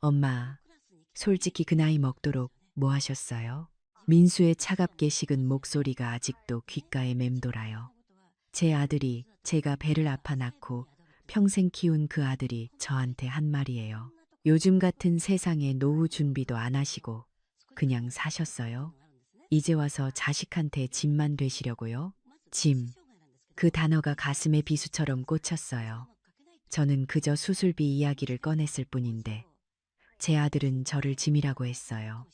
엄마, 솔직히 그 나이 먹도록 뭐 하셨어요? 민수의 차갑게 식은 목소리가 아직도 귓가에 맴돌아요. 제 아들이 제가 배를 아파 낳고 평생 키운 그 아들이 저한테 한 말이에요. 요즘 같은 세상에 노후 준비도 안 하시고 그냥 사셨어요? 이제 와서 자식한테 짐만 되시려고요? 짐. 그 단어가 가슴에 비수처럼 꽂혔어요. 저는 그저 수술비 이야기를 꺼냈을 뿐인데 제 아들은 저를 짐이라고 했어요.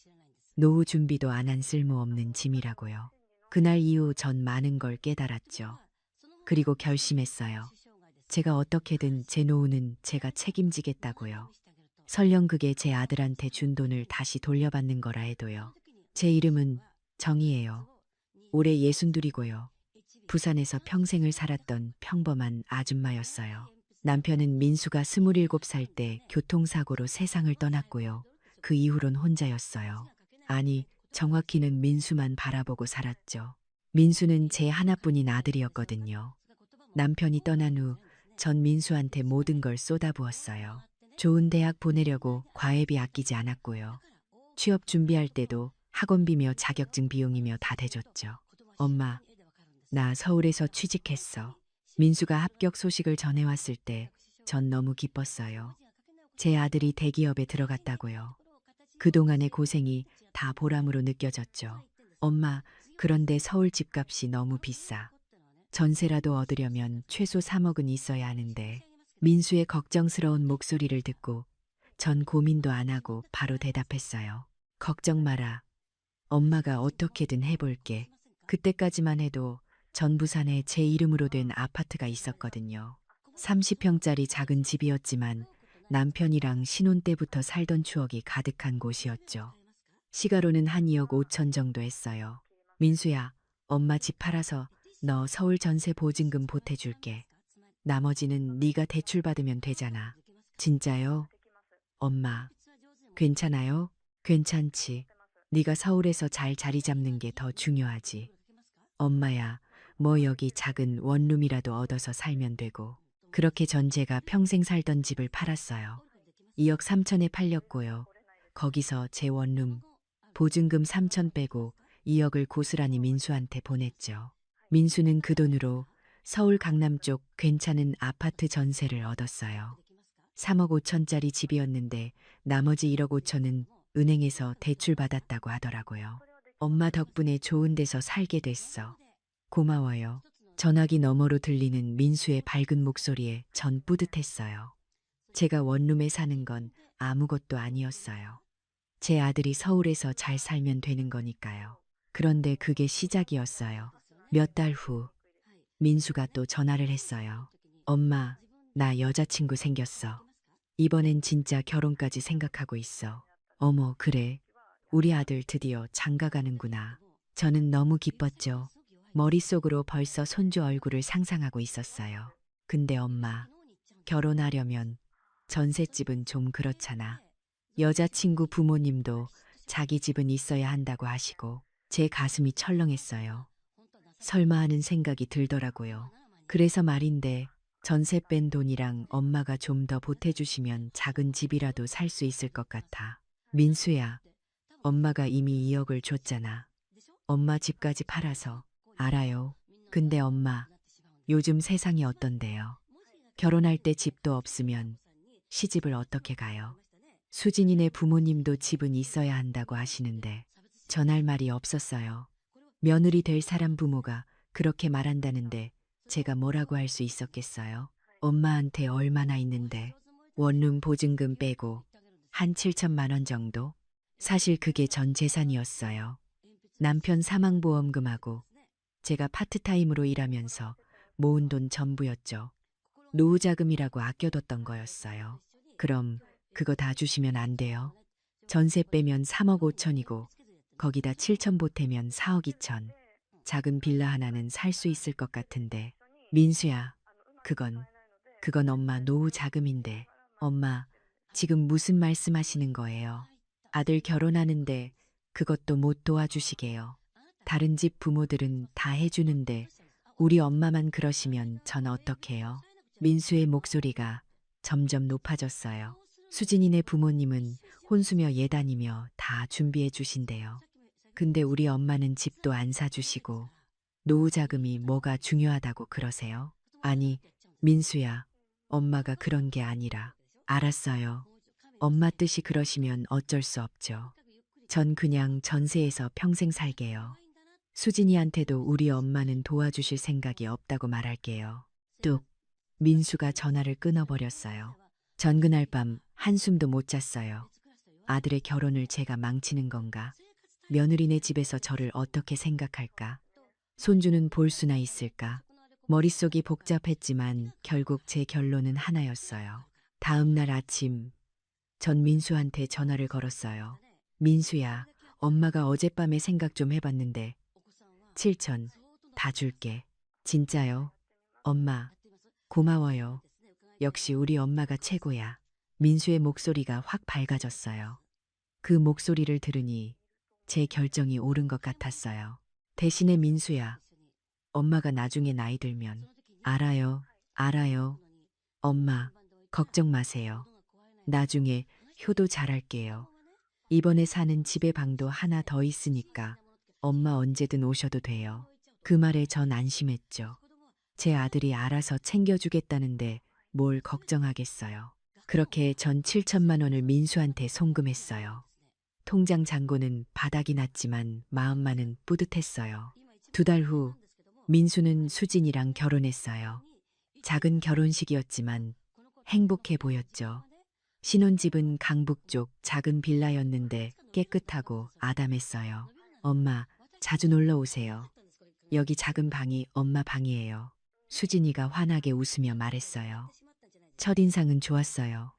노후 준비도 안 한 쓸모없는 짐이라고요. 그날 이후 전 많은 걸 깨달았죠. 그리고 결심했어요. 제가 어떻게든 제 노후는 제가 책임지겠다고요. 설령 그게 제 아들한테 준 돈을 다시 돌려받는 거라 해도요. 제 이름은 정이에요. 올해 62이고요. 부산에서 평생을 살았던 평범한 아줌마였어요. 남편은 민수가 27살 때 교통사고로 세상을 떠났고요. 그 이후론 혼자였어요. 아니, 정확히는 민수만 바라보고 살았죠. 민수는 제 하나뿐인 아들이었거든요. 남편이 떠난 후 전 민수한테 모든 걸 쏟아부었어요. 좋은 대학 보내려고 과외비 아끼지 않았고요. 취업 준비할 때도 학원비며 자격증 비용이며 다 대줬죠. 엄마, 나 서울에서 취직했어. 민수가 합격 소식을 전해왔을 때 전 너무 기뻤어요. 제 아들이 대기업에 들어갔다고요. 그동안의 고생이 다 보람으로 느껴졌죠. 엄마, 그런데 서울 집값이 너무 비싸. 전세라도 얻으려면 최소 3억은 있어야 하는데 민수의 걱정스러운 목소리를 듣고 전 고민도 안 하고 바로 대답했어요. 걱정 마라. 엄마가 어떻게든 해볼게. 그때까지만 해도 전 부산에 제 이름으로 된 아파트가 있었거든요. 30평짜리 작은 집이었지만 남편이랑 신혼 때부터 살던 추억이 가득한 곳이었죠. 시가로는 한 2억 5천 정도 했어요. 민수야, 엄마 집 팔아서 너 서울 전세 보증금 보태줄게. 나머지는 네가 대출 받으면 되잖아. 진짜요? 엄마, 괜찮아요? 괜찮지. 네가 서울에서 잘 자리 잡는 게 더 중요하지. 엄마야, 뭐 여기 작은 원룸이라도 얻어서 살면 되고. 그렇게 전 제가 평생 살던 집을 팔았어요. 2억 3천에 팔렸고요. 거기서 제 원룸, 보증금 3천 빼고 2억을 고스란히 민수한테 보냈죠. 민수는 그 돈으로 서울 강남 쪽 괜찮은 아파트 전세를 얻었어요. 3억 5천짜리 집이었는데 나머지 1억 5천은 은행에서 대출 받았다고 하더라고요. 엄마 덕분에 좋은 데서 살게 됐어. 고마워요. 전화기 너머로 들리는 민수의 밝은 목소리에 전 뿌듯했어요. 제가 원룸에 사는 건 아무것도 아니었어요. 제 아들이 서울에서 잘 살면 되는 거니까요. 그런데 그게 시작이었어요. 몇 달 후, 민수가 또 전화를 했어요. 엄마, 나 여자친구 생겼어. 이번엔 진짜 결혼까지 생각하고 있어. 어머, 그래. 우리 아들 드디어 장가 가는구나. 저는 너무 기뻤죠. 머릿속으로 벌써 손주 얼굴을 상상하고 있었어요. 근데 엄마, 결혼하려면 전셋집은 좀 그렇잖아. 여자친구 부모님도 자기 집은 있어야 한다고 하시고 제 가슴이 철렁했어요. 설마 하는 생각이 들더라고요. 그래서 말인데 전세 뺀 돈이랑 엄마가 좀 더 보태주시면 작은 집이라도 살 수 있을 것 같아. 민수야, 엄마가 이미 2억을 줬잖아. 엄마 집까지 팔아서. 알아요. 근데 엄마, 요즘 세상이 어떤데요? 결혼할 때 집도 없으면 시집을 어떻게 가요? 수진이네 부모님도 집은 있어야 한다고 하시는데 전할 말이 없었어요. 며느리 될 사람 부모가 그렇게 말한다는데 제가 뭐라고 할 수 있었겠어요? 엄마한테 얼마나 있는데 원룸 보증금 빼고 한 7천만 원 정도? 사실 그게 전 재산이었어요. 남편 사망보험금하고 제가 파트타임으로 일하면서 모은 돈 전부였죠. 노후자금이라고 아껴뒀던 거였어요. 그럼 그거 다 주시면 안 돼요? 전세 빼면 3억 5천이고 거기다 7천 보태면 4억 2천. 작은 빌라 하나는 살 수 있을 것 같은데. 민수야, 그건 엄마 노후 자금인데. 엄마, 지금 무슨 말씀하시는 거예요? 아들 결혼하는데 그것도 못 도와주시게요. 다른 집 부모들은 다 해주는데 우리 엄마만 그러시면 전 어떡해요? 민수의 목소리가 점점 높아졌어요. 수진이네 부모님은 혼수며 예단이며 다 준비해 주신대요. 근데 우리 엄마는 집도 안 사주시고 노후 자금이 뭐가 중요하다고 그러세요? 아니, 민수야, 엄마가 그런 게 아니라. 알았어요. 엄마 뜻이 그러시면 어쩔 수 없죠. 전 그냥 전세에서 평생 살게요. 수진이한테도 우리 엄마는 도와주실 생각이 없다고 말할게요. 뚝. 민수가 전화를 끊어버렸어요. 전 그날 밤 한숨도 못 잤어요. 아들의 결혼을 제가 망치는 건가? 며느리네 집에서 저를 어떻게 생각할까? 손주는 볼 수나 있을까? 머릿속이 복잡했지만 결국 제 결론은 하나였어요. 다음 날 아침, 전 민수한테 전화를 걸었어요. 민수야, 엄마가 어젯밤에 생각 좀 해봤는데 7천 다 줄게. 진짜요? 엄마, 고마워요. 역시 우리 엄마가 최고야. 민수의 목소리가 확 밝아졌어요. 그 목소리를 들으니 제 결정이 옳은 것 같았어요. 대신에 민수야, 엄마가 나중에 나이 들면 알아요, 알아요. 엄마, 걱정 마세요. 나중에 효도 잘할게요. 이번에 사는 집에 방도 하나 더 있으니까 엄마 언제든 오셔도 돼요. 그 말에 전 안심했죠. 제 아들이 알아서 챙겨주겠다는데 뭘 걱정하겠어요. 그렇게 전 7천만 원을 민수한테 송금했어요. 통장 잔고는 바닥이 났지만 마음만은 뿌듯했어요. 2달 후 민수는 수진이랑 결혼했어요. 작은 결혼식이었지만 행복해 보였죠. 신혼집은 강북 쪽 작은 빌라였는데 깨끗하고 아담했어요. 엄마, 자주 놀러 오세요. 여기 작은 방이 엄마 방이에요. 수진이가 환하게 웃으며 말했어요. 첫인상은 좋았어요.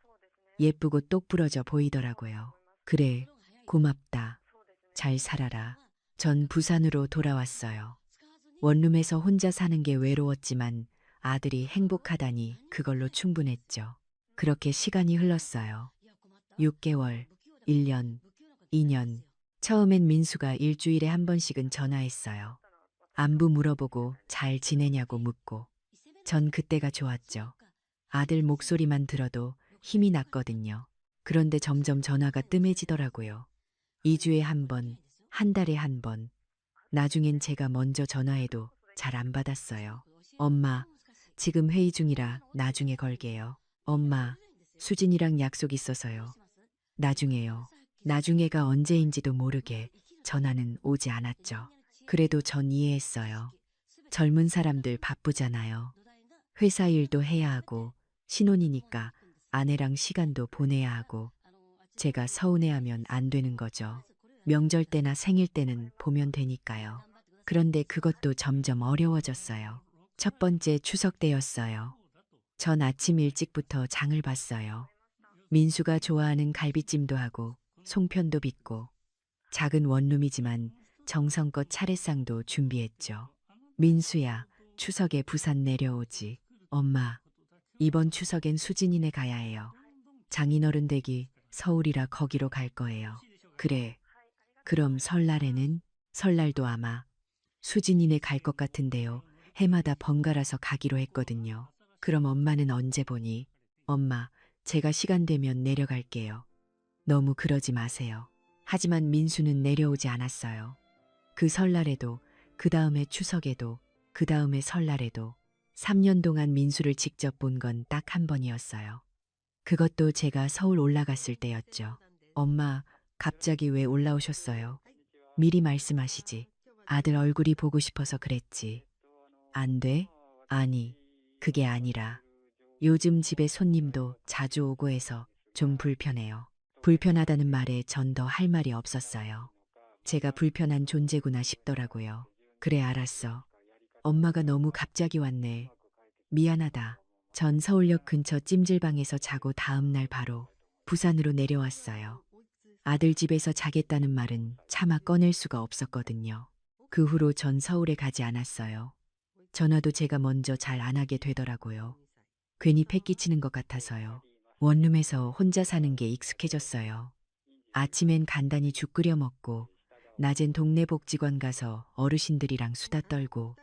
예쁘고 똑부러져 보이더라고요. 그래, 고맙다. 잘 살아라. 전 부산으로 돌아왔어요. 원룸에서 혼자 사는 게 외로웠지만 아들이 행복하다니 그걸로 충분했죠. 그렇게 시간이 흘렀어요. 6개월, 1년, 2년. 처음엔 민수가 일주일에 한 번씩은 전화했어요. 안부 물어보고 잘 지내냐고 묻고. 전 그때가 좋았죠. 아들 목소리만 들어도 힘이 났거든요. 그런데 점점 전화가 뜸해지더라고요. 2주에 한 번, 한 달에 한 번. 나중엔 제가 먼저 전화해도 잘 안 받았어요. 엄마, 지금 회의 중이라 나중에 걸게요. 엄마, 수진이랑 약속 있어서요. 나중에요. 나중에가 언제인지도 모르게 전화는 오지 않았죠. 그래도 전 이해했어요. 젊은 사람들 바쁘잖아요. 회사 일도 해야 하고 신혼이니까 아내랑 시간도 보내야 하고 제가 서운해하면 안 되는 거죠. 명절 때나 생일 때는 보면 되니까요. 그런데 그것도 점점 어려워졌어요. 첫 번째 추석 때였어요. 전 아침 일찍부터 장을 봤어요. 민수가 좋아하는 갈비찜도 하고 송편도 빚고 작은 원룸이지만 정성껏 차례상도 준비했죠. 민수야, 추석에 부산 내려오지. 엄마, 이번 추석엔 수진이네 가야 해요. 장인어른 댁이 서울이라 거기로 갈 거예요. 그래. 그럼 설날에는? 설날도 아마 수진이네 갈 것 같은데요. 해마다 번갈아서 가기로 했거든요. 그럼 엄마는 언제 보니? 엄마, 제가 시간 되면 내려갈게요. 너무 그러지 마세요. 하지만 민수는 내려오지 않았어요. 그 설날에도, 그 다음에 추석에도, 그 다음에 설날에도 3년 동안 민수를 직접 본 건 딱 한 번이었어요. 그것도 제가 서울 올라갔을 때였죠. 엄마, 갑자기 왜 올라오셨어요? 미리 말씀하시지. 아들 얼굴이 보고 싶어서 그랬지. 안 돼? 아니, 그게 아니라 요즘 집에 손님도 자주 오고 해서 좀 불편해요. 불편하다는 말에 전 더 할 말이 없었어요. 제가 불편한 존재구나 싶더라고요. 그래, 알았어. 엄마가 너무 갑자기 왔네. 미안하다. 전 서울역 근처 찜질방에서 자고 다음 날 바로 부산으로 내려왔어요. 아들 집에서 자겠다는 말은 차마 꺼낼 수가 없었거든요. 그 후로 전 서울에 가지 않았어요. 전화도 제가 먼저 잘 안 하게 되더라고요. 괜히 패기치는 것 같아서요. 원룸에서 혼자 사는 게 익숙해졌어요. 아침엔 간단히 죽 끓여 먹고, 낮엔 동네 복지관 가서 어르신들이랑 수다 떨고,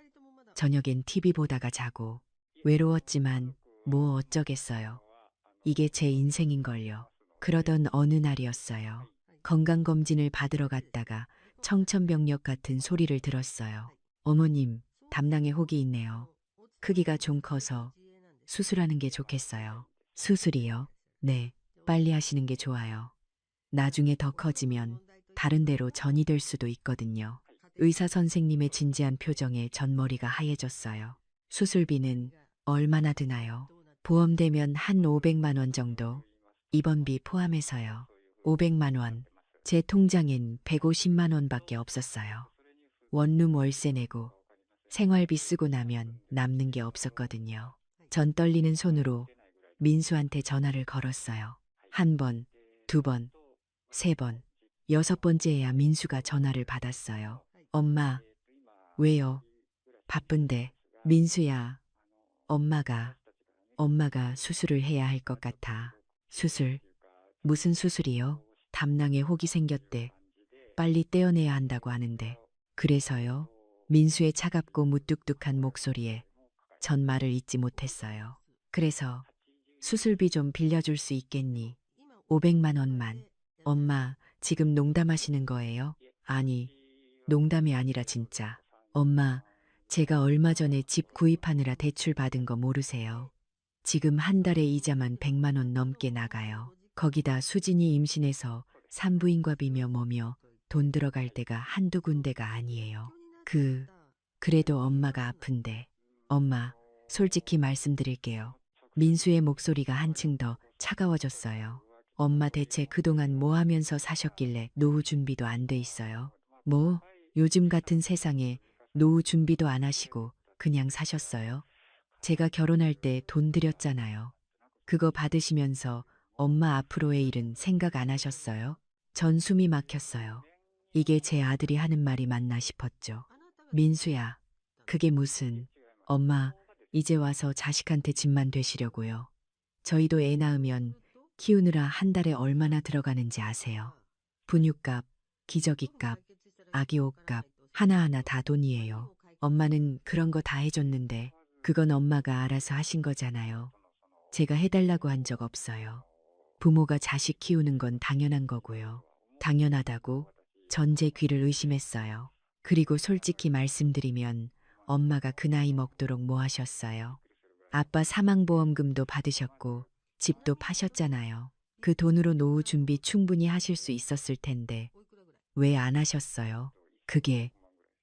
저녁엔 TV 보다가 자고, 외로웠지만 뭐 어쩌겠어요. 이게 제 인생인걸요. 그러던 어느 날이었어요. 건강검진을 받으러 갔다가 청천벽력 같은 소리를 들었어요. 어머님, 담낭에 혹이 있네요. 크기가 좀 커서 수술하는 게 좋겠어요. 수술이요? 네, 빨리 하시는 게 좋아요. 나중에 더 커지면 다른 데로 전이 될 수도 있거든요. 의사 선생님의 진지한 표정에 전머리가 하얘졌어요. 수술비는 얼마나 드나요? 보험되면 한 500만 원 정도. 입원비 포함해서요. 500만 원. 제 통장엔 150만 원밖에 없었어요. 원룸 월세 내고 생활비 쓰고 나면 남는 게 없었거든요. 전 떨리는 손으로 민수한테 전화를 걸었어요. 한 번, 두 번, 세 번, 여섯 번째야 민수가 전화를 받았어요. 엄마, 왜요? 바쁜데. 민수야, 엄마가 수술을 해야 할 것 같아. 수술? 무슨 수술이요? 담낭에 혹이 생겼대. 빨리 떼어내야 한다고 하는데. 그래서요? 민수의 차갑고 무뚝뚝한 목소리에 전 말을 잇지 못했어요. 그래서 수술비 좀 빌려줄 수 있겠니? 500만 원만. 엄마, 지금 농담하시는 거예요? 아니, 농담이 아니라 진짜. 엄마, 제가 얼마 전에 집 구입하느라 대출 받은 거 모르세요? 지금 한 달에 이자만 100만 원 넘게 나가요. 거기다 수진이 임신해서 산부인과 비며 뭐며 돈 들어갈 데가 한두 군데가 아니에요. 그래도 엄마가 아픈데. 엄마, 솔직히 말씀드릴게요. 민수의 목소리가 한층 더 차가워졌어요. 엄마 대체 그동안 뭐 하면서 사셨길래 노후 준비도 안 돼 있어요? 뭐, 요즘 같은 세상에 노후 준비도 안 하시고 그냥 사셨어요? 제가 결혼할 때 돈 드렸잖아요. 그거 받으시면서 엄마 앞으로의 일은 생각 안 하셨어요? 전 숨이 막혔어요. 이게 제 아들이 하는 말이 맞나 싶었죠. 민수야, 그게 무슨, 엄마, 이제 와서 자식한테 집만 되시려고요. 저희도 애 낳으면 키우느라 한 달에 얼마나 들어가는지 아세요? 분유값, 기저귀값, 아기 옷값, 하나하나 다 돈이에요. 엄마는 그런 거 다 해줬는데, 그건 엄마가 알아서 하신 거잖아요. 제가 해달라고 한 적 없어요. 부모가 자식 키우는 건 당연한 거고요. 당연하다고 전 제 귀를 의심했어요. 그리고 솔직히 말씀드리면 엄마가 그 나이 먹도록 뭐 하셨어요? 아빠 사망보험금도 받으셨고 집도 파셨잖아요. 그 돈으로 노후 준비 충분히 하실 수 있었을 텐데 왜 안 하셨어요?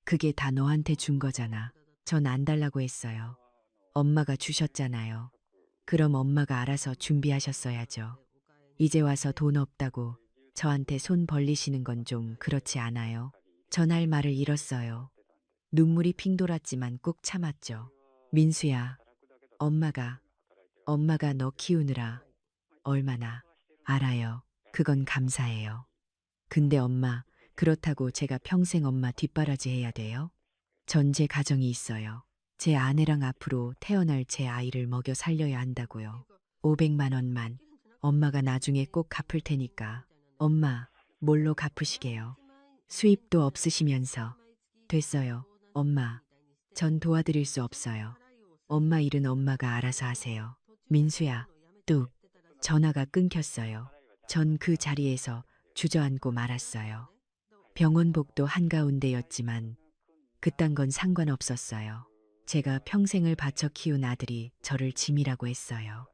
그게 다 너한테 준 거잖아. 전 안 달라고 했어요. 엄마가 주셨잖아요. 그럼 엄마가 알아서 준비하셨어야죠. 이제 와서 돈 없다고 저한테 손 벌리시는 건 좀 그렇지 않아요? 전할 말을 잃었어요. 눈물이 핑 돌았지만 꾹 참았죠. 민수야, 엄마가, 엄마가 너 키우느라 얼마나 알아요. 그건 감사해요. 근데 엄마, 그렇다고 제가 평생 엄마 뒷바라지 해야 돼요? 전제 가정이 있어요. 제 아내랑 앞으로 태어날 제 아이를 먹여 살려야 한다고요. 500만 원만 엄마가 나중에 꼭 갚을 테니까. 엄마, 뭘로 갚으시게요? 수입도 없으시면서. 됐어요. 엄마, 전 도와드릴 수 없어요. 엄마 일은 엄마가 알아서 하세요. 민수야, 뚝. 전화가 끊겼어요. 전 그 자리에서 주저앉고 말았어요. 병원복도 한가운데였지만 그딴 건 상관없었어요. 제가 평생을 바쳐 키운 아들이 저를 짐이라고 했어요.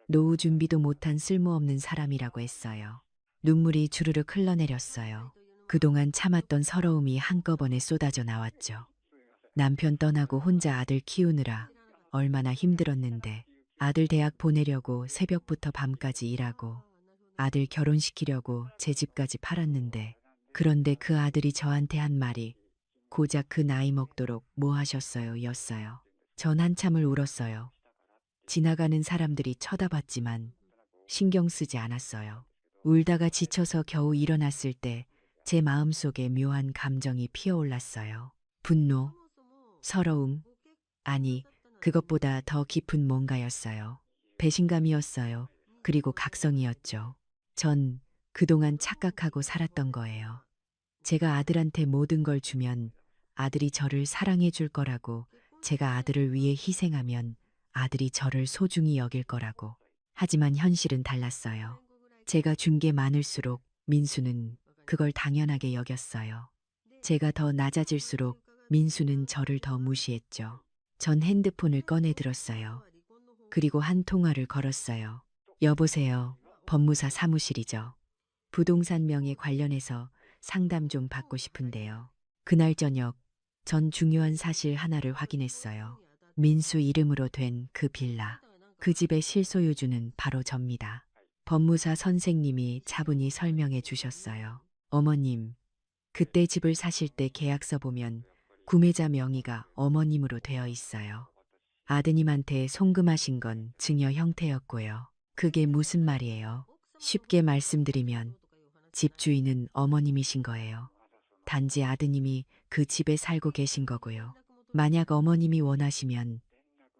노후 준비도 못한 쓸모없는 사람이라고 했어요. 눈물이 주르륵 흘러내렸어요. 그동안 참았던 서러움이 한꺼번에 쏟아져 나왔죠. 남편 떠나고 혼자 아들 키우느라 얼마나 힘들었는데 아들 대학 보내려고 새벽부터 밤까지 일하고 아들 결혼시키려고 제 집까지 팔았는데 그런데 그 아들이 저한테 한 말이 고작 그 나이 먹도록 뭐 하셨어요 였어요. 전 한참을 울었어요. 지나가는 사람들이 쳐다봤지만 신경 쓰지 않았어요. 울다가 지쳐서 겨우 일어났을 때 제 마음속에 묘한 감정이 피어올랐어요. 분노, 서러움, 아니, 그것보다 더 깊은 뭔가였어요. 배신감이었어요. 그리고 각성이었죠. 전 그동안 착각하고 살았던 거예요. 제가 아들한테 모든 걸 주면 아들이 저를 사랑해 줄 거라고, 제가 아들을 위해 희생하면 아들이 저를 소중히 여길 거라고. 하지만 현실은 달랐어요. 제가 준 게 많을수록 민수는 그걸 당연하게 여겼어요. 제가 더 낮아질수록 민수는 저를 더 무시했죠. 전 핸드폰을 꺼내 들었어요. 그리고 한 통화를 걸었어요. 여보세요. 법무사 사무실이죠. 부동산 명의 관련해서 상담 좀 받고 싶은데요. 그날 저녁 전 중요한 사실 하나를 확인했어요. 민수 이름으로 된 그 빌라. 그 집의 실소유주는 바로 접니다. 법무사 선생님이 차분히 설명해 주셨어요. 어머님, 그때 집을 사실 때 계약서 보면 구매자 명의가 어머님으로 되어 있어요. 아드님한테 송금하신 건 증여 형태였고요. 그게 무슨 말이에요? 쉽게 말씀드리면 집주인은 어머님이신 거예요. 단지 아드님이 그 집에 살고 계신 거고요. 만약 어머님이 원하시면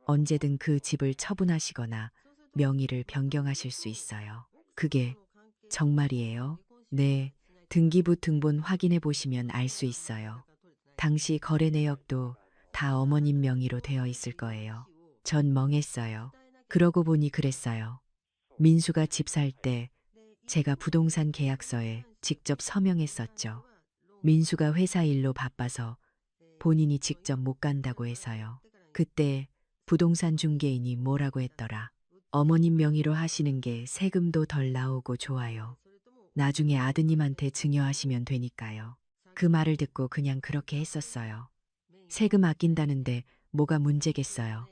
언제든 그 집을 처분하시거나 명의를 변경하실 수 있어요. 그게 정말이에요? 네, 등기부 등본 확인해 보시면 알 수 있어요. 당시 거래 내역도 다 어머님 명의로 되어 있을 거예요. 전 멍했어요. 그러고 보니 그랬어요. 민수가 집 살 때 제가 부동산 계약서에 직접 서명했었죠. 민수가 회사 일로 바빠서 본인이 직접 못 간다고 해서요. 그때 부동산 중개인이 뭐라고 했더라. 어머님 명의로 하시는 게 세금도 덜 나오고 좋아요. 나중에 아드님한테 증여하시면 되니까요. 그 말을 듣고 그냥 그렇게 했었어요. 세금 아낀다는데 뭐가 문제겠어요.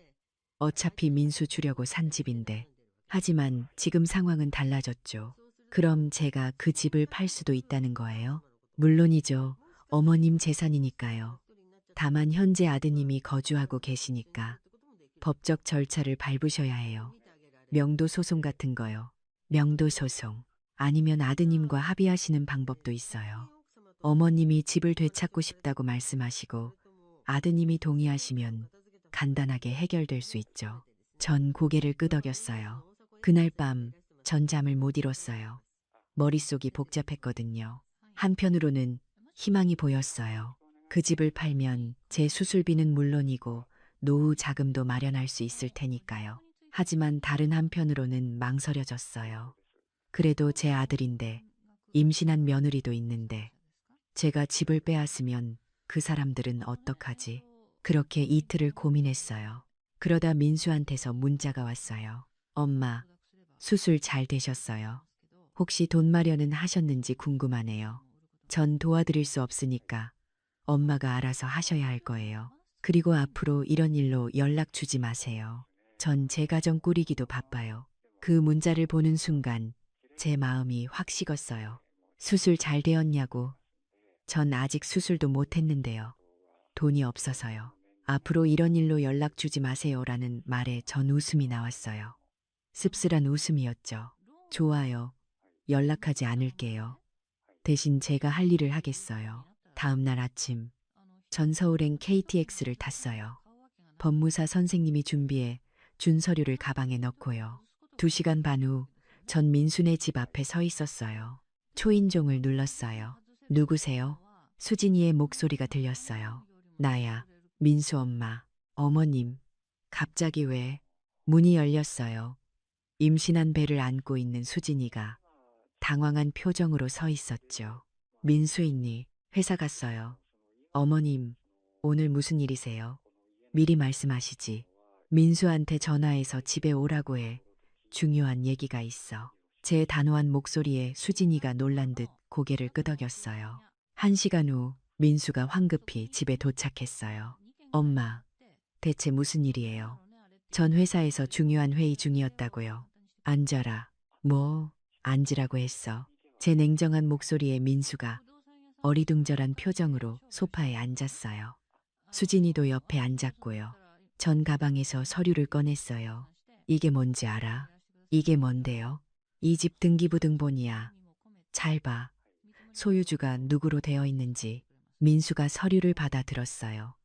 어차피 민수 주려고 산 집인데. 하지만 지금 상황은 달라졌죠. 그럼 제가 그 집을 팔 수도 있다는 거예요? 물론이죠. 어머님 재산이니까요. 다만 현재 아드님이 거주하고 계시니까 법적 절차를 밟으셔야 해요. 명도 소송 같은 거요. 명도 소송. 아니면 아드님과 합의하시는 방법도 있어요. 어머님이 집을 되찾고 싶다고 말씀하시고 아드님이 동의하시면 간단하게 해결될 수 있죠. 전 고개를 끄덕였어요. 그날 밤 전 잠을 못 이뤘어요. 머릿속이 복잡했거든요. 한편으로는 희망이 보였어요. 그 집을 팔면 제 수술비는 물론이고 노후 자금도 마련할 수 있을 테니까요. 하지만 다른 한편으로는 망설여졌어요. 그래도 제 아들인데 임신한 며느리도 있는데 제가 집을 빼앗으면 그 사람들은 어떡하지? 그렇게 이틀을 고민했어요. 그러다 민수한테서 문자가 왔어요. 엄마, 수술 잘 되셨어요. 혹시 돈 마련은 하셨는지 궁금하네요. 전 도와드릴 수 없으니까 엄마가 알아서 하셔야 할 거예요. 그리고 앞으로 이런 일로 연락 주지 마세요. 전 제 가정 꾸리기도 바빠요. 그 문자를 보는 순간 제 마음이 확 식었어요. 수술 잘 되었냐고. 전 아직 수술도 못 했는데요. 돈이 없어서요. 앞으로 이런 일로 연락 주지 마세요라는 말에 전 웃음이 나왔어요. 씁쓸한 웃음이었죠. 좋아요. 연락하지 않을게요. 대신 제가 할 일을 하겠어요. 다음 날 아침, 전 서울행 KTX를 탔어요. 법무사 선생님이 준비해 준 서류를 가방에 넣고요. 2시간 반 후, 전 민수네 집 앞에 서 있었어요. 초인종을 눌렀어요. 누구세요? 수진이의 목소리가 들렸어요. 나야, 민수 엄마, 어머님. 갑자기 왜? 문이 열렸어요. 임신한 배를 안고 있는 수진이가 당황한 표정으로 서 있었죠. 민수 있니? 회사 갔어요. 어머님, 오늘 무슨 일이세요? 미리 말씀하시지. 민수한테 전화해서 집에 오라고 해. 중요한 얘기가 있어. 제 단호한 목소리에 수진이가 놀란 듯 고개를 끄덕였어요. 1시간 후 민수가 황급히 집에 도착했어요. 엄마, 대체 무슨 일이에요? 전 회사에서 중요한 회의 중이었다고요. 앉아라. 뭐, 앉으라고 했어. 제 냉정한 목소리에 민수가 어리둥절한 표정으로 소파에 앉았어요. 수진이도 옆에 앉았고요. 전 가방에서 서류를 꺼냈어요. 이게 뭔지 알아? 이게 뭔데요? 이 집 등기부 등본이야. 잘 봐. 소유주가 누구로 되어 있는지. 민수가 서류를 받아 들었어요.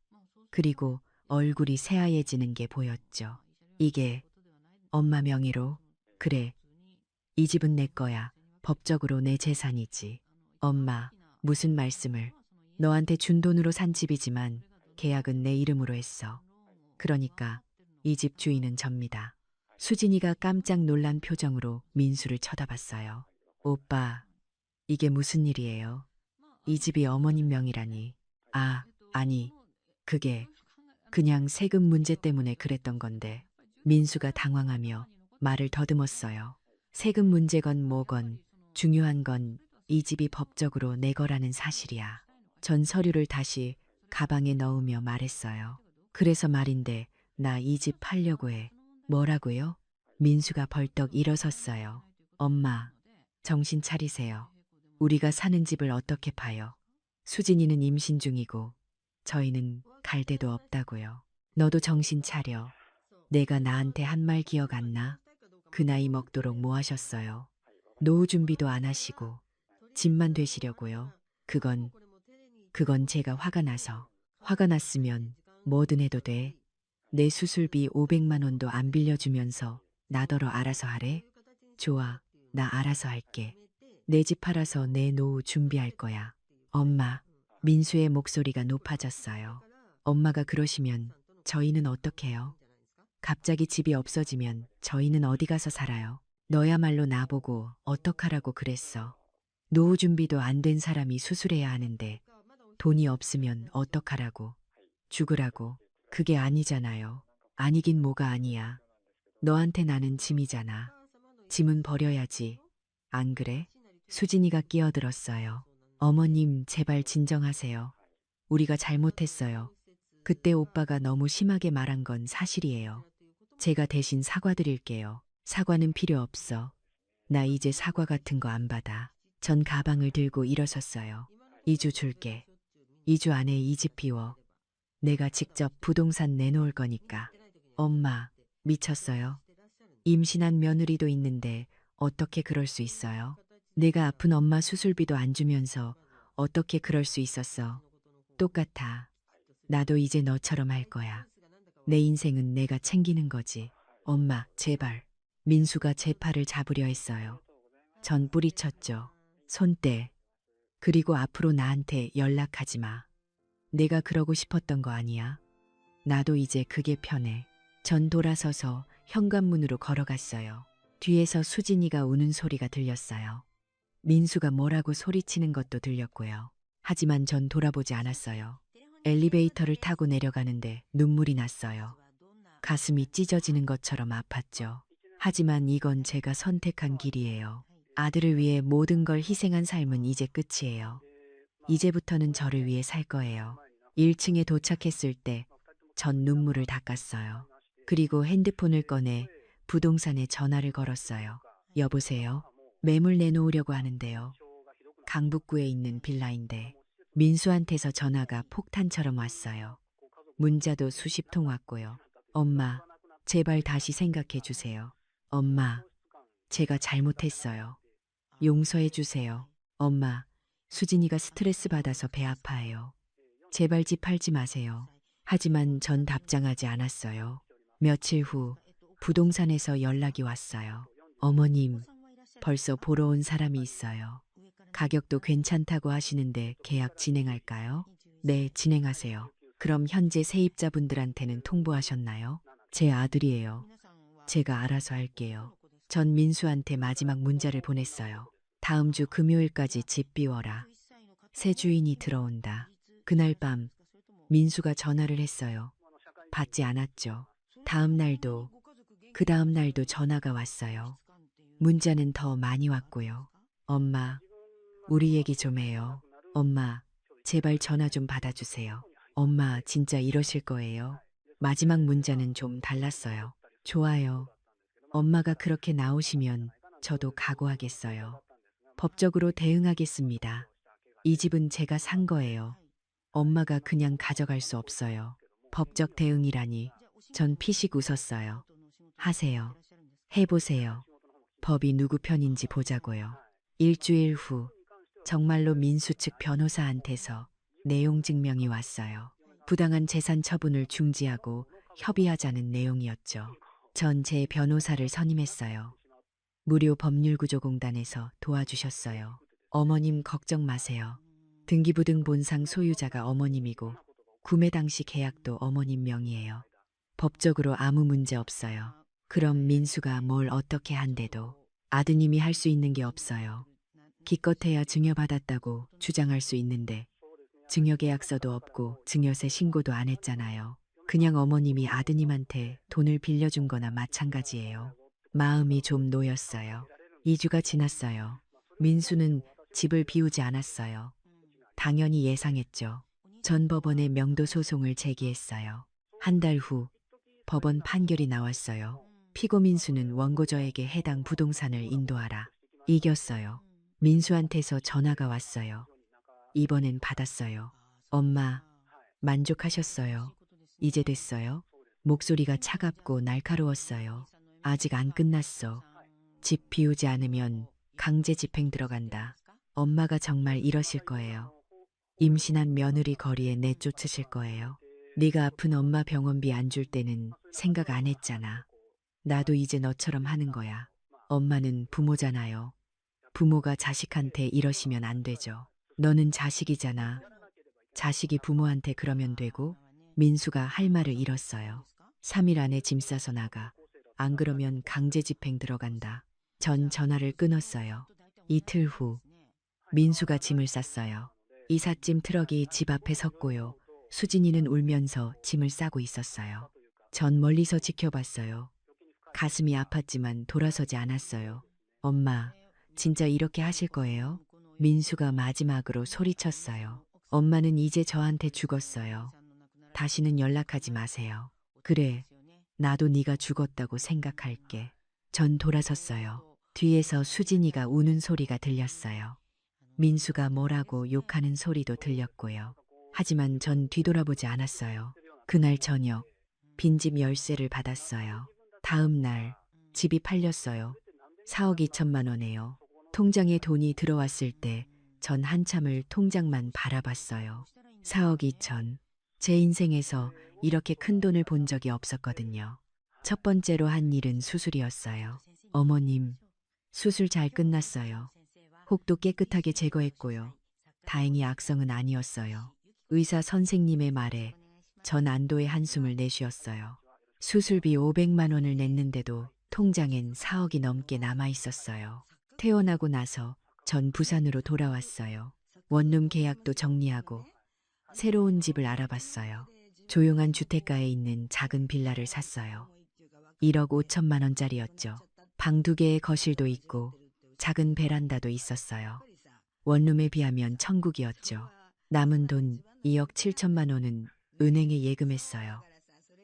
그리고 얼굴이 새하얘지는 게 보였죠. 이게 엄마 명의로? 그래. 이 집은 내 거야. 법적으로 내 재산이지. 엄마, 무슨 말씀을. 너한테 준 돈으로 산 집이지만 계약은 내 이름으로 했어. 그러니까 이 집 주인은 접니다. 수진이가 깜짝 놀란 표정으로 민수를 쳐다봤어요. 오빠, 이게 무슨 일이에요? 이 집이 어머님 명이라니. 아, 아니, 그게 그냥 세금 문제 때문에 그랬던 건데. 민수가 당황하며 말을 더듬었어요. 세금 문제건 뭐건 중요한 건 이 집이 법적으로 내 거라는 사실이야. 전 서류를 다시 가방에 넣으며 말했어요. 그래서 말인데 나 이 집 팔려고 해. 뭐라고요? 민수가 벌떡 일어섰어요. 엄마, 정신 차리세요. 우리가 사는 집을 어떻게 파요? 수진이는 임신 중이고 저희는 갈 데도 없다고요. 너도 정신 차려. 내가 나한테 한 말 기억 안 나? 그 나이 먹도록 뭐 하셨어요? 노후 준비도 안 하시고 집만 되시려고요. 그건 제가 화가 나서. 화가 났으면 뭐든 해도 돼. 내 수술비 500만 원도 안 빌려주면서 나더러 알아서 하래? 좋아, 나 알아서 할게. 내 집 팔아서 내 노후 준비할 거야. 엄마, 민수의 목소리가 높아졌어요. 엄마가 그러시면 저희는 어떡해요? 갑자기 집이 없어지면 저희는 어디 가서 살아요? 너야말로 나보고 어떡하라고 그랬어. 노후 준비도 안 된 사람이 수술해야 하는데 돈이 없으면 어떡하라고. 죽으라고. 그게 아니잖아요. 아니긴 뭐가 아니야. 너한테 나는 짐이잖아. 짐은 버려야지. 안 그래? 수진이가 끼어들었어요. 어머님, 제발 진정하세요. 우리가 잘못했어요. 그때 오빠가 너무 심하게 말한 건 사실이에요. 제가 대신 사과드릴게요. 사과는 필요 없어. 나 이제 사과 같은 거 안 받아. 전 가방을 들고 일어섰어요. 2주 줄게. 2주 안에 이 집 비워. 내가 직접 부동산 내놓을 거니까. 엄마, 미쳤어요? 임신한 며느리도 있는데 어떻게 그럴 수 있어요? 내가 아픈 엄마 수술비도 안 주면서 어떻게 그럴 수 있었어? 똑같아. 나도 이제 너처럼 할 거야. 내 인생은 내가 챙기는 거지. 엄마, 제발. 민수가 제 팔을 잡으려 했어요. 전 뿌리쳤죠. 손대. 그리고 앞으로 나한테 연락하지 마. 내가 그러고 싶었던 거 아니야. 나도 이제 그게 편해. 전 돌아서서 현관문으로 걸어갔어요. 뒤에서 수진이가 우는 소리가 들렸어요. 민수가 뭐라고 소리치는 것도 들렸고요. 하지만 전 돌아보지 않았어요. 엘리베이터를 타고 내려가는데 눈물이 났어요. 가슴이 찢어지는 것처럼 아팠죠. 하지만 이건 제가 선택한 길이에요. 아들을 위해 모든 걸 희생한 삶은 이제 끝이에요. 이제부터는 저를 위해 살 거예요. 1층에 도착했을 때 전 눈물을 닦았어요. 그리고 핸드폰을 꺼내 부동산에 전화를 걸었어요. 여보세요? 매물 내놓으려고 하는데요. 강북구에 있는 빌라인데 민수한테서 전화가 폭탄처럼 왔어요. 문자도 수십 통 왔고요. 엄마, 제발 다시 생각해 주세요. 엄마, 제가 잘못했어요. 용서해 주세요. 엄마, 수진이가 스트레스 받아서 배 아파해요. 제발 집 팔지 마세요. 하지만 전 답장하지 않았어요. 며칠 후 부동산에서 연락이 왔어요. 어머님, 벌써 보러 온 사람이 있어요. 가격도 괜찮다고 하시는데 계약 진행할까요? 네, 진행하세요. 그럼 현재 세입자분들한테는 통보하셨나요? 제 아들이에요. 제가 알아서 할게요. 전 민수한테 마지막 문자를 보냈어요. 다음 주 금요일까지 집 비워라. 새 주인이 들어온다. 그날 밤 민수가 전화를 했어요. 받지 않았죠. 다음 날도, 그 다음 날도 전화가 왔어요. 문자는 더 많이 왔고요. 엄마, 우리 얘기 좀 해요. 엄마, 제발 전화 좀 받아주세요. 엄마, 진짜 이러실 거예요? 마지막 문자는 좀 달랐어요. 좋아요. 엄마가 그렇게 나오시면 저도 각오하겠어요. 법적으로 대응하겠습니다. 이 집은 제가 산 거예요. 엄마가 그냥 가져갈 수 없어요. 법적 대응이라니. 전 피식 웃었어요. 하세요. 해보세요. 법이 누구 편인지 보자고요. 일주일 후 정말로 민수 측 변호사한테서 내용 증명이 왔어요. 부당한 재산 처분을 중지하고 협의하자는 내용이었죠. 전 제 변호사를 선임했어요. 무료 법률구조공단에서 도와주셨어요. 어머님 걱정 마세요. 등기부등 본상 소유자가 어머님이고 구매 당시 계약도 어머님 명의예요. 법적으로 아무 문제 없어요. 그럼 민수가 뭘 어떻게 한대도 아드님이 할 수 있는 게 없어요. 기껏해야 증여받았다고 주장할 수 있는데 증여계약서도 없고 증여세 신고도 안 했잖아요. 그냥 어머님이 아드님한테 돈을 빌려준 거나 마찬가지예요. 마음이 좀 놓였어요. 2주가 지났어요. 민수는 집을 비우지 않았어요. 당연히 예상했죠. 전 법원에 명도 소송을 제기했어요. 한 달 후 법원 판결이 나왔어요. 피고 민수는 원고저에게 해당 부동산을 인도하라. 이겼어요. 민수한테서 전화가 왔어요. 이번엔 받았어요. 엄마, 만족하셨어요. 이제 됐어요. 목소리가 차갑고 날카로웠어요. 아직 안 끝났어. 집 비우지 않으면 강제 집행 들어간다. 엄마가 정말 이러실 거예요. 임신한 며느리 거리에 내쫓으실 거예요. 네가 아픈 엄마 병원비 안 줄 때는 생각 안 했잖아. 나도 이제 너처럼 하는 거야. 엄마는 부모잖아요. 부모가 자식한테 이러시면 안 되죠. 너는 자식이잖아. 자식이 부모한테 그러면 되고. 민수가 할 말을 잃었어요. 3일 안에 짐 싸서 나가. 안 그러면 강제 집행 들어간다. 전 전화를 끊었어요. 이틀 후 민수가 짐을 쌌어요. 이삿짐 트럭이 집 앞에 섰고요. 수진이는 울면서 짐을 싸고 있었어요. 전 멀리서 지켜봤어요. 가슴이 아팠지만 돌아서지 않았어요. 엄마, 진짜 이렇게 하실 거예요? 민수가 마지막으로 소리쳤어요. 엄마는 이제 저한테 죽었어요. 다시는 연락하지 마세요. 그래, 나도 네가 죽었다고 생각할게. 전 돌아섰어요. 뒤에서 수진이가 우는 소리가 들렸어요. 민수가 뭐라고 욕하는 소리도 들렸고요. 하지만 전 뒤돌아보지 않았어요. 그날 저녁 빈집 열쇠를 받았어요. 다음 날 집이 팔렸어요. 4억 2천만 원에요. 통장에 돈이 들어왔을 때 전 한참을 통장만 바라봤어요. 4억 2천. 제 인생에서 이렇게 큰 돈을 본 적이 없었거든요. 첫 번째로 한 일은 수술이었어요. 어머님, 수술 잘 끝났어요. 혹도 깨끗하게 제거했고요. 다행히 악성은 아니었어요. 의사 선생님의 말에 전 안도의 한숨을 내쉬었어요. 수술비 500만 원을 냈는데도 통장엔 4억이 넘게 남아 있었어요. 퇴원하고 나서 전 부산으로 돌아왔어요. 원룸 계약도 정리하고 새로운 집을 알아봤어요. 조용한 주택가에 있는 작은 빌라를 샀어요. 1억 5천만 원짜리였죠. 방 2개의 거실도 있고 작은 베란다도 있었어요. 원룸에 비하면 천국이었죠. 남은 돈 2억 7천만 원은 은행에 예금했어요.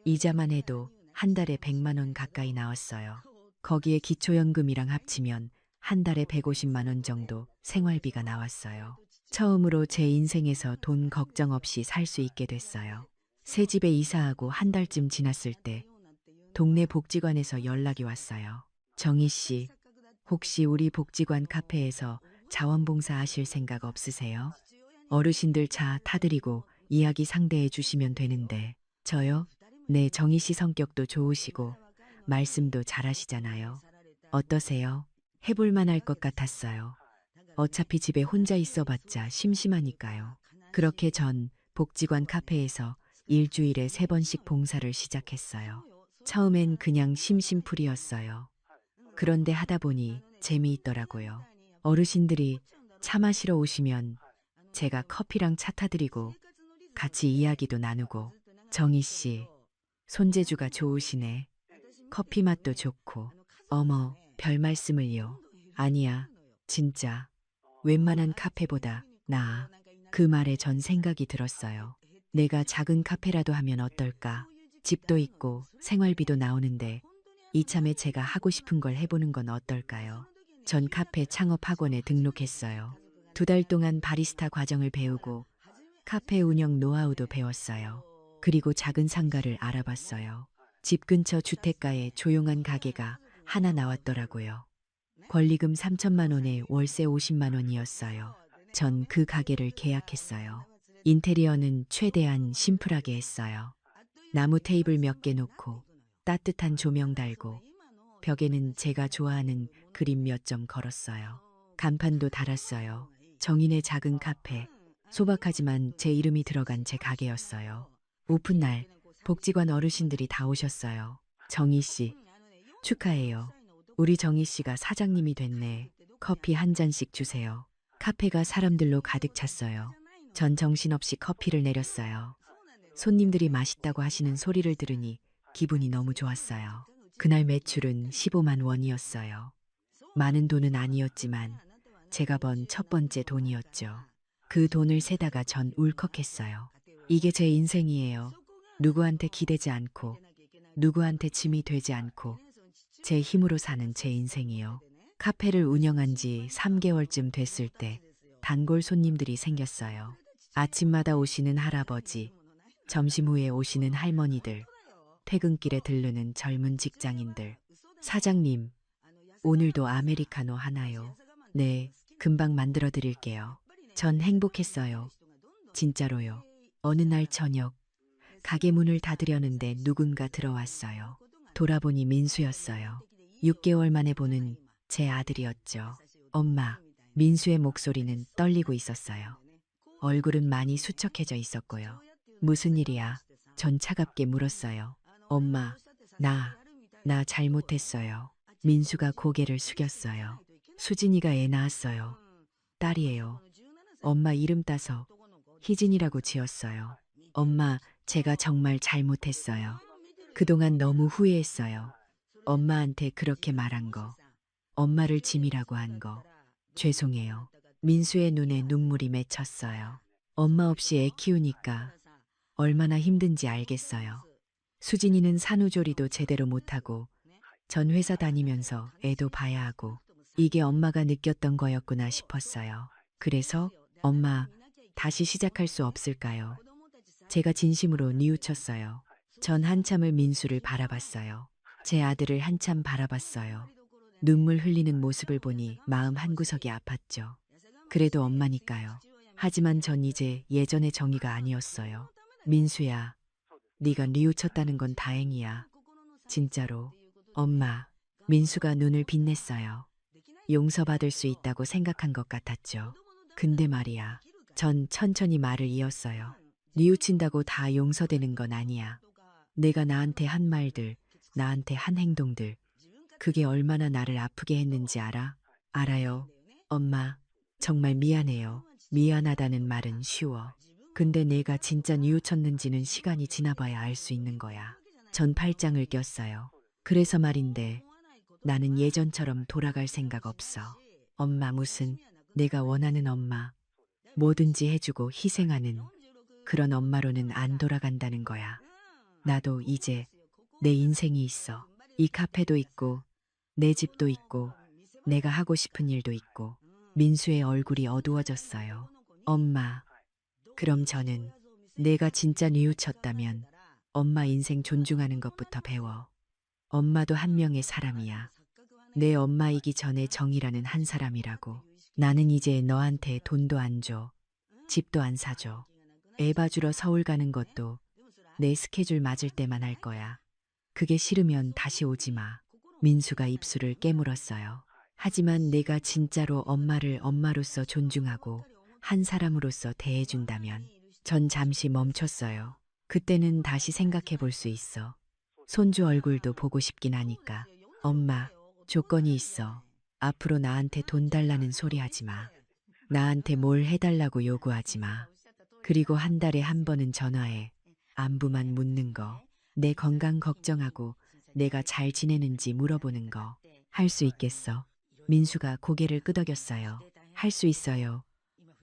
이자만 해도 한 달에 100만 원 가까이 나왔어요. 거기에 기초연금이랑 합치면 한 달에 150만 원 정도 생활비가 나왔어요. 처음으로 제 인생에서 돈 걱정 없이 살 수 있게 됐어요. 새 집에 이사하고 한 달쯤 지났을 때 동네 복지관에서 연락이 왔어요. 정희 씨, 혹시 우리 복지관 카페에서 자원봉사 하실 생각 없으세요? 어르신들 차 타드리고 이야기 상대해 주시면 되는데. 저요? 네, 정희 씨 성격도 좋으시고 말씀도 잘하시잖아요. 어떠세요? 해볼 만할 것 같았어요. 어차피 집에 혼자 있어봤자 심심하니까요. 그렇게 전 복지관 카페에서 일주일에 3번씩 봉사를 시작했어요. 처음엔 그냥 심심풀이였어요. 그런데 하다 보니 재미있더라고요. 어르신들이 차 마시러 오시면 제가 커피랑 차 타드리고 같이 이야기도 나누고. 정희 씨, 손재주가 좋으시네. 커피 맛도 좋고. 어머, 별 말씀을요. 아니야, 진짜. 웬만한 카페보다 나아. 그 말에 전 생각이 들었어요. 내가 작은 카페라도 하면 어떨까? 집도 있고 생활비도 나오는데 이참에 제가 하고 싶은 걸 해보는 건 어떨까요? 전 카페 창업 학원에 등록했어요. 2달 동안 바리스타 과정을 배우고 카페 운영 노하우도 배웠어요. 그리고 작은 상가를 알아봤어요. 집 근처 주택가에 조용한 가게가 하나 나왔더라고요. 권리금 3천만 원에 월세 50만 원이었어요. 전 그 가게를 계약했어요. 인테리어는 최대한 심플하게 했어요. 나무 테이블 몇 개 놓고 따뜻한 조명 달고 벽에는 제가 좋아하는 그림 몇 점 걸었어요. 간판도 달았어요. 정인의 작은 카페. 소박하지만 제 이름이 들어간 제 가게였어요. 오픈날 복지관 어르신들이 다 오셨어요. 정희 씨, 축하해요. 우리 정희 씨가 사장님이 됐네. 커피 한 잔씩 주세요. 카페가 사람들로 가득 찼어요. 전 정신없이 커피를 내렸어요. 손님들이 맛있다고 하시는 소리를 들으니 기분이 너무 좋았어요. 그날 매출은 15만 원이었어요. 많은 돈은 아니었지만 제가 번 첫 번째 돈이었죠. 그 돈을 세다가 전 울컥했어요. 이게 제 인생이에요. 누구한테 기대지 않고, 누구한테 짐이 되지 않고, 제 힘으로 사는 제 인생이요. 카페를 운영한 지 3개월쯤 됐을 때 단골 손님들이 생겼어요. 아침마다 오시는 할아버지, 점심 후에 오시는 할머니들, 퇴근길에 들르는 젊은 직장인들. 사장님, 오늘도 아메리카노 하나요? 네, 금방 만들어 드릴게요. 전 행복했어요. 진짜로요. 어느 날 저녁, 가게 문을 닫으려는데 누군가 들어왔어요. 돌아보니 민수였어요. 6개월 만에 보는 제 아들이었죠. 엄마, 민수의 목소리는 떨리고 있었어요. 얼굴은 많이 수척해져 있었고요. 무슨 일이야? 전 차갑게 물었어요. 엄마, 나 잘못했어요. 민수가 고개를 숙였어요. 수진이가 애 낳았어요. 딸이에요. 엄마 이름 따서 희진이라고 지었어요. 엄마, 제가 정말 잘못했어요. 그동안 너무 후회했어요. 엄마한테 그렇게 말한 거, 엄마를 짐이라고 한 거. 죄송해요. 민수의 눈에 눈물이 맺혔어요. 엄마 없이 애 키우니까 얼마나 힘든지 알겠어요. 수진이는 산후조리도 제대로 못하고 전 회사 다니면서 애도 봐야 하고 이게 엄마가 느꼈던 거였구나 싶었어요. 그래서 엄마, 다시 시작할 수 없을까요? 제가 진심으로 뉘우쳤어요. 전 한참을 민수를 바라봤어요. 제 아들을 한참 바라봤어요. 눈물 흘리는 모습을 보니 마음 한구석이 아팠죠. 그래도 엄마니까요. 하지만 전 이제 예전의 정의가 아니었어요. 민수야, 네가 뉘우쳤다는 건 다행이야. 진짜로. 엄마, 민수가 눈을 빛냈어요. 용서받을 수 있다고 생각한 것 같았죠. 근데 말이야, 전 천천히 말을 이었어요. 뉘우친다고 다 용서되는 건 아니야. 내가 나한테 한 말들, 나한테 한 행동들, 그게 얼마나 나를 아프게 했는지 알아? 알아요. 엄마, 정말 미안해요. 미안하다는 말은 쉬워. 근데 내가 진짜 뉘우쳤는지는 시간이 지나봐야 알 수 있는 거야. 전 팔짱을 꼈어요. 그래서 말인데 나는 예전처럼 돌아갈 생각 없어. 엄마 무슨 내가 원하는 엄마. 뭐든지 해주고 희생하는 그런 엄마로는 안 돌아간다는 거야. 나도 이제 내 인생이 있어. 이 카페도 있고 내 집도 있고 내가 하고 싶은 일도 있고. 민수의 얼굴이 어두워졌어요. 엄마, 그럼 저는 내가 진짜 뉘우쳤다면 엄마 인생 존중하는 것부터 배워. 엄마도 한 명의 사람이야. 내 엄마이기 전에 정이라는 한 사람이라고. 나는 이제 너한테 돈도 안 줘. 집도 안 사줘. 애 봐주러 서울 가는 것도 내 스케줄 맞을 때만 할 거야. 그게 싫으면 다시 오지 마. 민수가 입술을 깨물었어요. 하지만 내가 진짜로 엄마를 엄마로서 존중하고 한 사람으로서 대해준다면 전 잠시 멈췄어요. 그때는 다시 생각해 볼 수 있어. 손주 얼굴도 보고 싶긴 하니까. 엄마, 조건이 있어. 앞으로 나한테 돈 달라는 소리 하지 마. 나한테 뭘 해달라고 요구하지 마. 그리고 한 달에 한 번은 전화해. 안부만 묻는 거. 내 건강 걱정하고 내가 잘 지내는지 물어보는 거. 할 수 있겠어? 민수가 고개를 끄덕였어요. 할 수 있어요.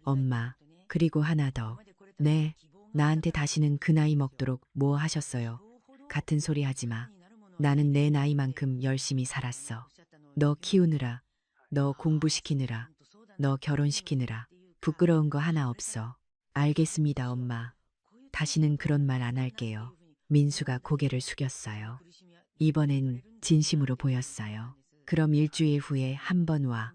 엄마, 그리고 하나 더. 네, 나한테 다시는 그 나이 먹도록 뭐 하셨어요? 같은 소리 하지 마. 나는 내 나이만큼 열심히 살았어. 너 키우느라, 너 공부시키느라, 너 결혼시키느라 부끄러운 거 하나 없어. 알겠습니다, 엄마. 다시는 그런 말 안 할게요. 민수가 고개를 숙였어요. 이번엔 진심으로 보였어요. 그럼 일주일 후에 한 번 와.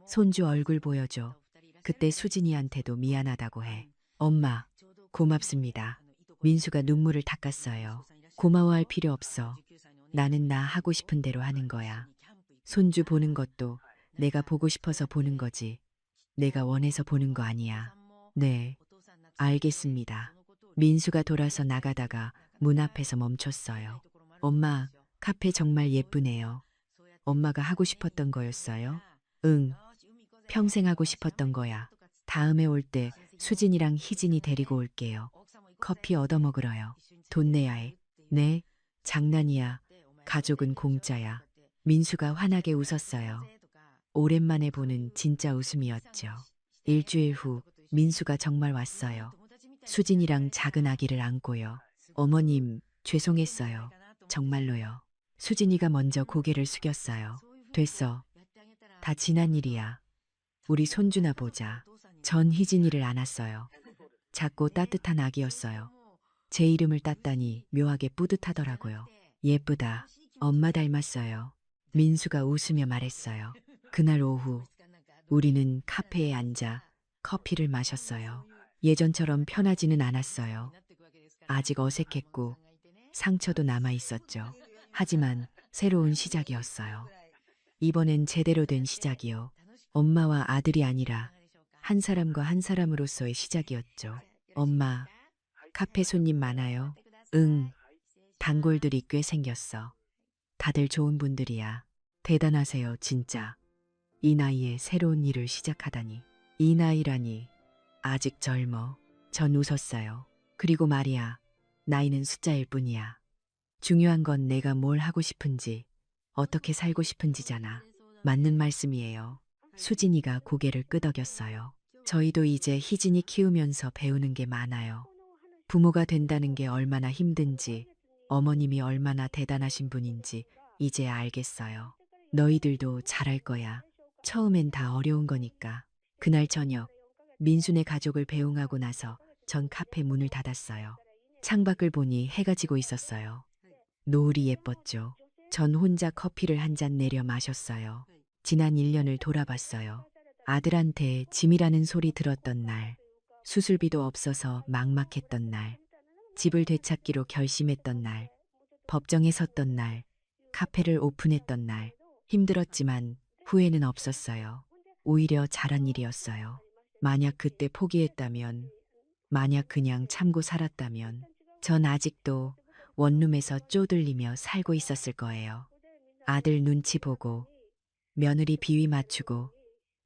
손주 얼굴 보여줘. 그때 수진이한테도 미안하다고 해. 엄마, 고맙습니다. 민수가 눈물을 닦았어요. 고마워할 필요 없어. 나는 나 하고 싶은 대로 하는 거야. 손주 보는 것도 내가 보고 싶어서 보는 거지. 내가 원해서 보는 거 아니야. 네, 알겠습니다. 민수가 돌아서 나가다가 문 앞에서 멈췄어요. 엄마, 카페 정말 예쁘네요. 엄마가 하고 싶었던 거였어요? 응. 평생 하고 싶었던 거야. 다음에 올 때 수진이랑 희진이 데리고 올게요. 커피 얻어먹으러요. 돈 내야 해. 네, 장난이야. 가족은 공짜야. 민수가 환하게 웃었어요. 오랜만에 보는 진짜 웃음이었죠. 일주일 후 민수가 정말 왔어요. 수진이랑 작은 아기를 안고요. 어머님, 죄송했어요. 정말로요. 수진이가 먼저 고개를 숙였어요. 됐어. 다 지난 일이야. 우리 손주나 보자. 전 희진이를 안았어요. 작고 따뜻한 아기였어요. 제 이름을 땄다니 묘하게 뿌듯하더라고요. 예쁘다. 엄마 닮았어요. 민수가 웃으며 말했어요. 그날 오후 우리는 카페에 앉아 커피를 마셨어요. 예전처럼 편하지는 않았어요. 아직 어색했고 상처도 남아 있었죠. 하지만 새로운 시작이었어요. 이번엔 제대로 된 시작이요. 엄마와 아들이 아니라 한 사람과 한 사람으로서의 시작이었죠. 엄마, 카페 손님 많아요? 응, 단골들이 꽤 생겼어. 다들 좋은 분들이야. 대단하세요, 진짜. 이 나이에 새로운 일을 시작하다니. 이 나이라니. 아직 젊어. 전 웃었어요. 그리고 말이야. 나이는 숫자일 뿐이야. 중요한 건 내가 뭘 하고 싶은지, 어떻게 살고 싶은지잖아. 맞는 말씀이에요. 수진이가 고개를 끄덕였어요. 저희도 이제 희진이 키우면서 배우는 게 많아요. 부모가 된다는 게 얼마나 힘든지, 어머님이 얼마나 대단하신 분인지 이제 알겠어요. 너희들도 잘할 거야. 처음엔 다 어려운 거니까. 그날 저녁, 민수네 가족을 배웅하고 나서 전 카페 문을 닫았어요. 창밖을 보니 해가 지고 있었어요. 노을이 예뻤죠. 전 혼자 커피를 한 잔 내려 마셨어요. 지난 1년을 돌아봤어요. 아들한테 짐이라는 소리 들었던 날, 수술비도 없어서 막막했던 날, 집을 되찾기로 결심했던 날, 법정에 섰던 날, 카페를 오픈했던 날, 힘들었지만 후회는 없었어요. 오히려 잘한 일이었어요. 만약 그때 포기했다면, 만약 그냥 참고 살았다면, 전 아직도 원룸에서 쪼들리며 살고 있었을 거예요. 아들 눈치 보고, 며느리 비위 맞추고,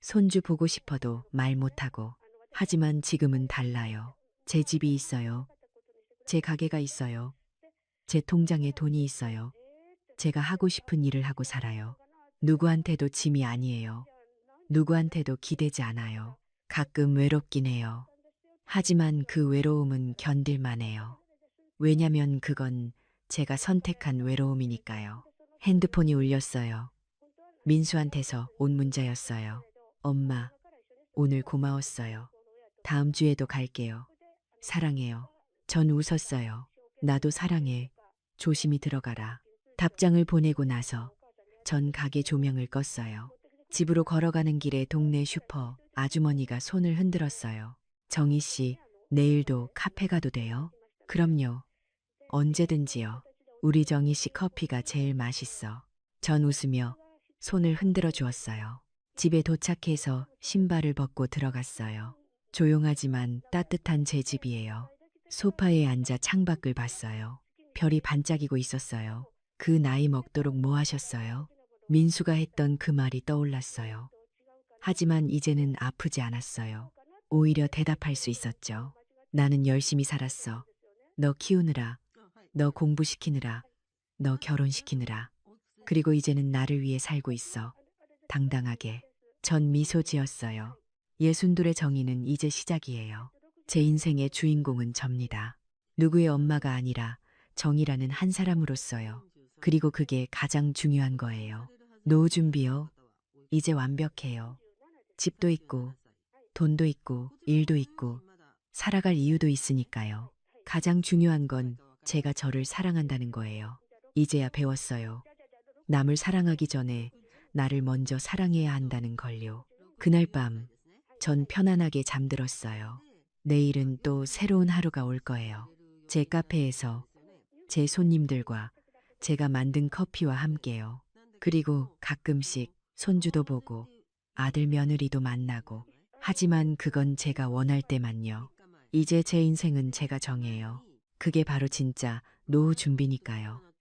손주 보고 싶어도 말 못하고. 하지만 지금은 달라요. 제 집이 있어요. 제 가게가 있어요. 제 통장에 돈이 있어요. 제가 하고 싶은 일을 하고 살아요. 누구한테도 짐이 아니에요. 누구한테도 기대지 않아요. 가끔 외롭긴 해요. 하지만 그 외로움은 견딜만 해요. 왜냐면 그건 제가 선택한 외로움이니까요. 핸드폰이 울렸어요. 민수한테서 온 문자였어요. 엄마, 오늘 고마웠어요. 다음 주에도 갈게요. 사랑해요. 전 웃었어요. 나도 사랑해. 조심히 들어가라. 답장을 보내고 나서 전 가게 조명을 껐어요. 집으로 걸어가는 길에 동네 슈퍼 아주머니가 손을 흔들었어요. 정희 씨, 내일도 카페 가도 돼요? 그럼요. 언제든지요. 우리 정희 씨 커피가 제일 맛있어. 전 웃으며 손을 흔들어 주었어요. 집에 도착해서 신발을 벗고 들어갔어요. 조용하지만 따뜻한 제 집이에요. 소파에 앉아 창밖을 봤어요. 별이 반짝이고 있었어요. 그 나이 먹도록 뭐 하셨어요? 민수가 했던 그 말이 떠올랐어요. 하지만 이제는 아프지 않았어요. 오히려 대답할 수 있었죠. 나는 열심히 살았어. 너 키우느라, 너 공부시키느라, 너 결혼시키느라. 그리고 이제는 나를 위해 살고 있어. 당당하게. 전 미소 지었어요. 62의 정의는 이제 시작이에요. 제 인생의 주인공은 접니다. 누구의 엄마가 아니라 정이라는 한 사람으로서요. 그리고 그게 가장 중요한 거예요. 노후 준비요. 이제 완벽해요. 집도 있고, 돈도 있고, 일도 있고, 살아갈 이유도 있으니까요. 가장 중요한 건 제가 저를 사랑한다는 거예요. 이제야 배웠어요. 남을 사랑하기 전에 나를 먼저 사랑해야 한다는 걸요. 그날 밤, 전 편안하게 잠들었어요. 내일은 또 새로운 하루가 올 거예요. 제 카페에서, 제 손님들과 제가 만든 커피와 함께요. 그리고 가끔씩 손주도 보고, 아들 며느리도 만나고. 하지만 그건 제가 원할 때만요. 이제 제 인생은 제가 정해요. 그게 바로 진짜 노후 준비니까요.